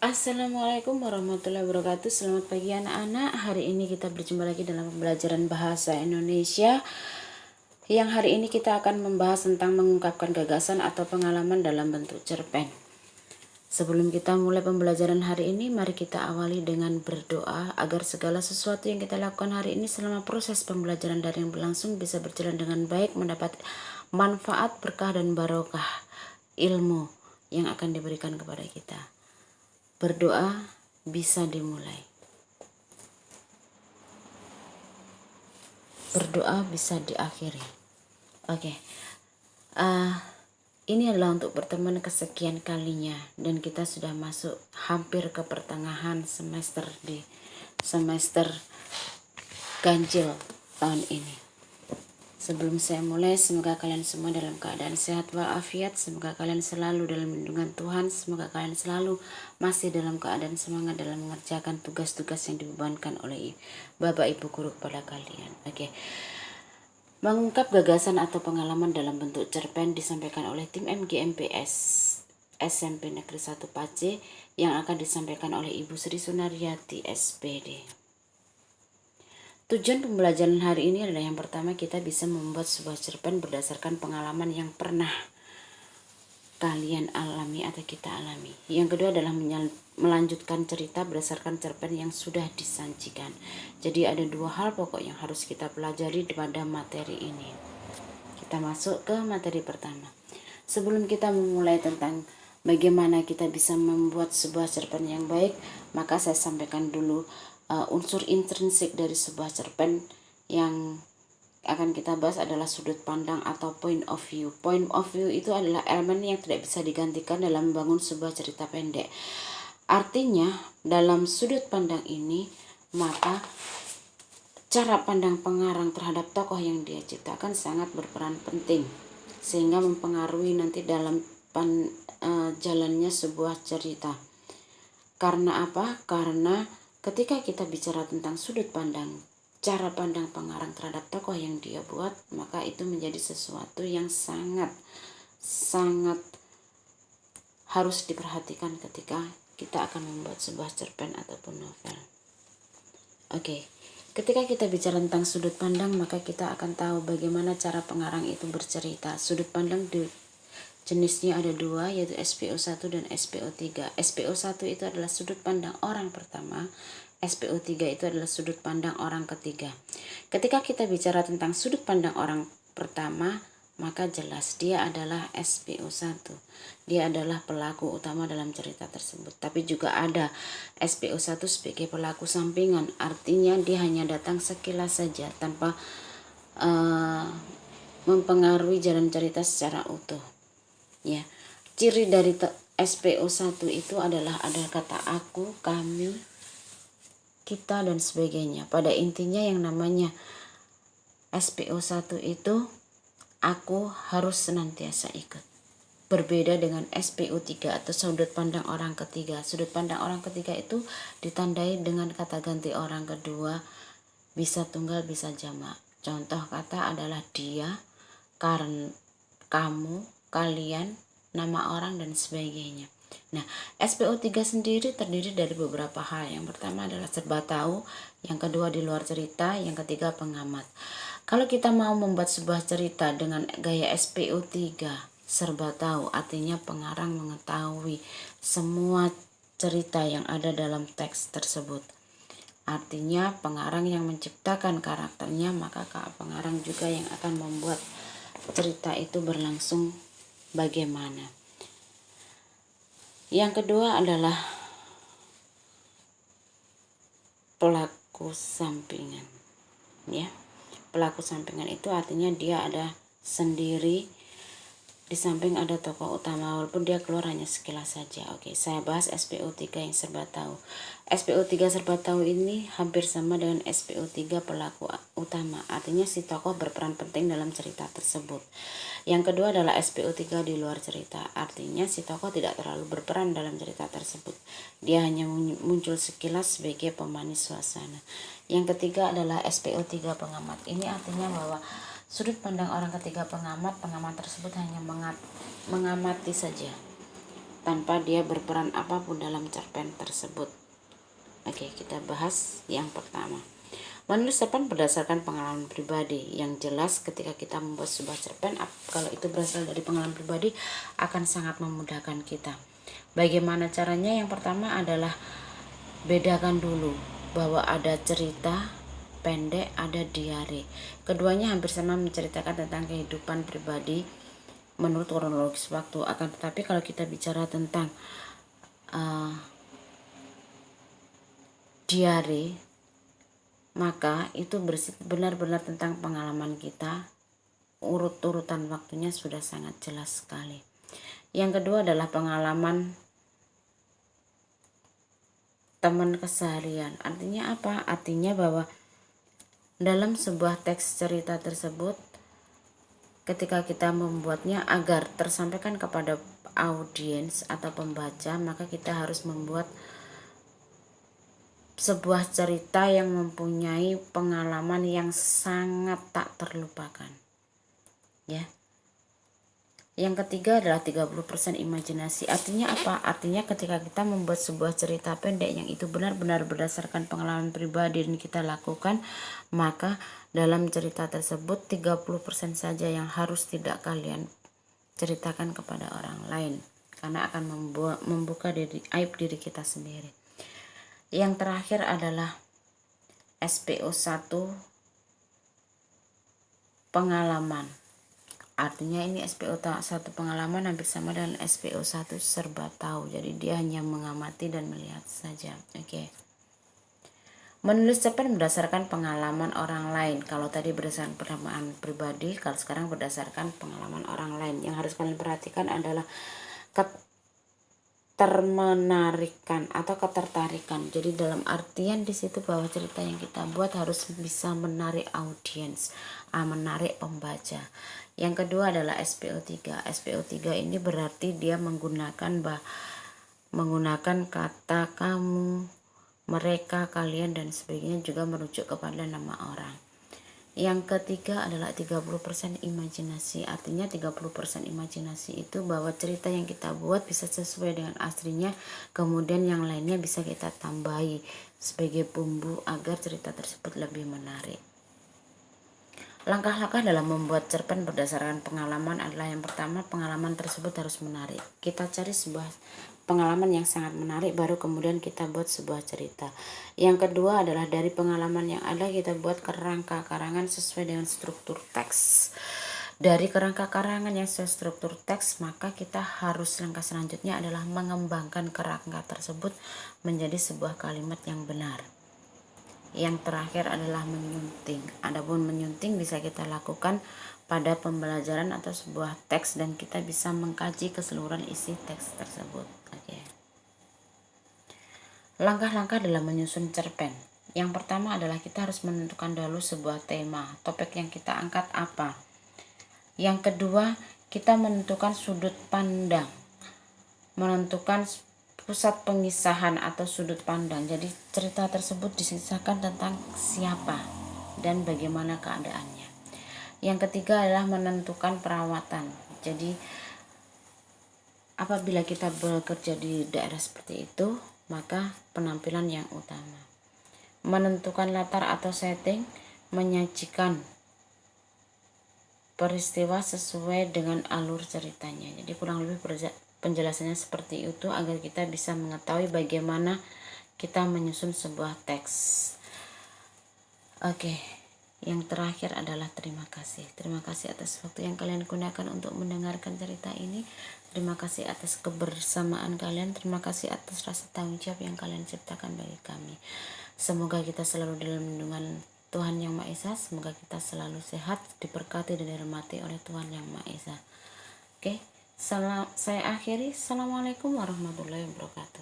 Assalamualaikum warahmatullahi wabarakatuh. Selamat pagi anak-anak. Hari ini kita berjumpa lagi dalam pembelajaran bahasa Indonesia. Yang hari ini kita akan membahas tentang mengungkapkan gagasan atau pengalaman dalam bentuk cerpen. Sebelum kita mulai pembelajaran hari ini, mari kita awali dengan berdoa agar segala sesuatu yang kita lakukan hari ini selama proses pembelajaran daring berlangsung bisa berjalan dengan baik, mendapat manfaat, berkah, dan barokah ilmu yang akan diberikan kepada kita. Berdoa bisa dimulai. Berdoa bisa diakhiri. Oke. Ini adalah untuk pertemuan kesekian kalinya dan kita sudah masuk hampir ke pertengahan semester di semester ganjil tahun ini. Sebelum saya mulai, semoga kalian semua dalam keadaan sehat walafiat, semoga kalian selalu dalam lindungan Tuhan, semoga kalian selalu masih dalam keadaan semangat dalam mengerjakan tugas-tugas yang dibebankan oleh Bapak Ibu Guru kepada kalian. Oke. Mengungkap gagasan atau pengalaman dalam bentuk cerpen disampaikan oleh tim MGMPS SMP Negeri 1 Pace yang akan disampaikan oleh Ibu Sri Sunaryati SPD. Tujuan pembelajaran hari ini adalah yang pertama, kita bisa membuat sebuah cerpen berdasarkan pengalaman yang pernah kalian alami atau kita alami. Yang kedua adalah melanjutkan cerita berdasarkan cerpen yang sudah disajikan. Jadi ada dua hal pokok yang harus kita pelajari pada materi ini. Kita masuk ke materi pertama. Sebelum kita memulai tentang bagaimana kita bisa membuat sebuah cerpen yang baik, maka saya sampaikan dulu unsur intrinsik dari sebuah cerpen. Yang akan kita bahas adalah sudut pandang atau point of view. Point of view itu adalah elemen yang tidak bisa digantikan dalam membangun sebuah cerita pendek. Artinya, dalam sudut pandang ini, maka cara pandang pengarang terhadap tokoh yang dia ciptakan sangat berperan penting, sehingga mempengaruhi nanti dalam jalannya sebuah cerita. Karena apa? Karena ketika kita bicara tentang sudut pandang, cara pandang pengarang terhadap tokoh yang dia buat, maka itu menjadi sesuatu yang sangat harus diperhatikan ketika kita akan membuat sebuah cerpen ataupun novel. Oke, ketika kita bicara tentang sudut pandang, maka kita akan tahu bagaimana cara pengarang itu bercerita. Sudut pandang jenisnya ada dua, yaitu SPO1 dan SPO3. SPO1 itu adalah sudut pandang orang pertama, SPO3 itu adalah sudut pandang orang ketiga. Ketika kita bicara tentang sudut pandang orang pertama, maka jelas dia adalah SPO1. Dia adalah pelaku utama dalam cerita tersebut. Tapi juga ada SPO1 sebagai pelaku sampingan, artinya dia hanya datang sekilas saja tanpa mempengaruhi jalan cerita secara utuh. Ya, ciri dari SPO1 itu adalah ada kata aku, kami, kita, dan sebagainya. Pada intinya yang namanya SPO1 itu aku harus senantiasa ikut. Berbeda dengan SPO3 atau sudut pandang orang ketiga. Sudut pandang orang ketiga itu ditandai dengan kata ganti orang kedua, bisa tunggal, bisa jamak. Contoh kata adalah dia, karena, kamu, kalian, nama orang, dan sebagainya. Nah, SPO3 sendiri terdiri dari beberapa hal. Yang pertama adalah serba tahu, yang kedua di luar cerita, yang ketiga pengamat. Kalau kita mau membuat sebuah cerita dengan gaya SPO3, serba tahu, artinya pengarang mengetahui semua cerita yang ada dalam teks tersebut. Artinya pengarang yang menciptakan karakternya, maka pengarang juga yang akan membuat cerita itu berlangsung bagaimana. Yang kedua adalah pelaku sampingan. Ya, pelaku sampingan itu artinya dia ada sendiri, di samping ada tokoh utama, walaupun dia keluar hanya sekilas saja. Oke, saya bahas SPO3 yang serba tahu. SPO3 serba tahu ini hampir sama dengan SPO3 pelaku utama, artinya si tokoh berperan penting dalam cerita tersebut. Yang kedua adalah SPO3 di luar cerita, artinya si tokoh tidak terlalu berperan dalam cerita tersebut. Dia hanya muncul sekilas sebagai pemanis suasana. Yang ketiga adalah SPO3 pengamat. Ini artinya bahwa sudut pandang orang ketiga pengamat tersebut hanya mengamati saja tanpa dia berperan apapun dalam cerpen tersebut. Oke, kita bahas yang pertama. Menulis cerpen berdasarkan pengalaman pribadi. Yang jelas ketika kita membuat sebuah cerpen, kalau itu berasal dari pengalaman pribadi, akan sangat memudahkan kita. Bagaimana caranya? Yang pertama adalah bedakan dulu bahwa ada cerita pendek, ada diari. Keduanya hampir sama menceritakan tentang kehidupan pribadi menurut kronologis waktu. Akan tetapi kalau kita bicara tentang diari, maka itu benar-benar tentang pengalaman kita. Urut-urutan waktunya sudah sangat jelas sekali. Yang kedua adalah pengalaman teman keseharian. Artinya apa? Artinya bahwa dalam sebuah teks cerita tersebut, ketika kita membuatnya agar tersampaikan kepada audiens atau pembaca, maka kita harus membuat sebuah cerita yang mempunyai pengalaman yang sangat tak terlupakan. Ya. Yang ketiga adalah 30% imajinasi. Artinya apa? Artinya ketika kita membuat sebuah cerita pendek yang itu benar-benar berdasarkan pengalaman pribadi dan kita lakukan, maka dalam cerita tersebut 30% saja yang harus tidak kalian ceritakan kepada orang lain, karena akan membuka aib diri kita sendiri. Yang terakhir adalah SPO1 pengalaman. Artinya ini SPO1 pengalaman hampir sama dengan SPO1 serba tahu. Jadi dia hanya mengamati dan melihat saja. Oke. Menulis cerpen berdasarkan pengalaman orang lain. Kalau tadi berdasarkan pengalaman pribadi, kalau sekarang berdasarkan pengalaman orang lain. Yang harus kalian perhatikan adalah ketermenarikan atau ketertarikan. Jadi dalam artian di situ bahwa cerita yang kita buat harus bisa menarik audiens, menarik pembaca. Yang kedua adalah SPO3. SPO3 ini berarti dia menggunakan kata kamu, mereka, kalian dan sebagainya, juga merujuk kepada nama orang. Yang ketiga adalah 30% imajinasi. Artinya 30% imajinasi itu bahwa cerita yang kita buat bisa sesuai dengan aslinya, kemudian yang lainnya bisa kita tambahi sebagai bumbu agar cerita tersebut lebih menarik. Langkah-langkah dalam membuat cerpen berdasarkan pengalaman adalah yang pertama, pengalaman tersebut harus menarik. Kita cari sebuah pengalaman yang sangat menarik, baru kemudian kita buat sebuah cerita. Yang kedua adalah dari pengalaman yang ada kita buat kerangka karangan sesuai dengan struktur teks. Dari kerangka karangan yang sesuai struktur teks, maka kita harus langkah selanjutnya adalah mengembangkan kerangka tersebut menjadi sebuah kalimat yang benar. Yang terakhir adalah menyunting. Adapun menyunting bisa kita lakukan pada pembelajaran atau sebuah teks dan kita bisa mengkaji keseluruhan isi teks tersebut. Oke. Langkah-langkah dalam menyusun cerpen. Yang pertama adalah kita harus menentukan dulu sebuah tema, topik yang kita angkat apa. Yang kedua, kita menentukan sudut pandang, menentukan pusat pengisahan atau sudut pandang. Jadi cerita tersebut disisahkan tentang siapa dan bagaimana keadaannya. Yang ketiga adalah menentukan perawatan. Jadi apabila kita bekerja di daerah seperti itu, maka penampilan yang utama. Menentukan latar atau setting, menyajikan peristiwa sesuai dengan alur ceritanya. Jadi kurang lebih penjelasannya seperti itu agar kita bisa mengetahui bagaimana kita menyusun sebuah teks. Oke, yang terakhir adalah terima kasih. Terima kasih atas waktu yang kalian gunakan untuk mendengarkan cerita ini. Terima kasih atas kebersamaan kalian. Terima kasih atas rasa tanggung jawab yang kalian ciptakan bagi kami. Semoga kita selalu dalam lindungan Tuhan Yang Maha Esa. Semoga kita selalu sehat, diberkati dan dirahmati oleh Tuhan Yang Maha Esa. Oke. Saya akhiri. Assalamualaikum warahmatullahi wabarakatuh.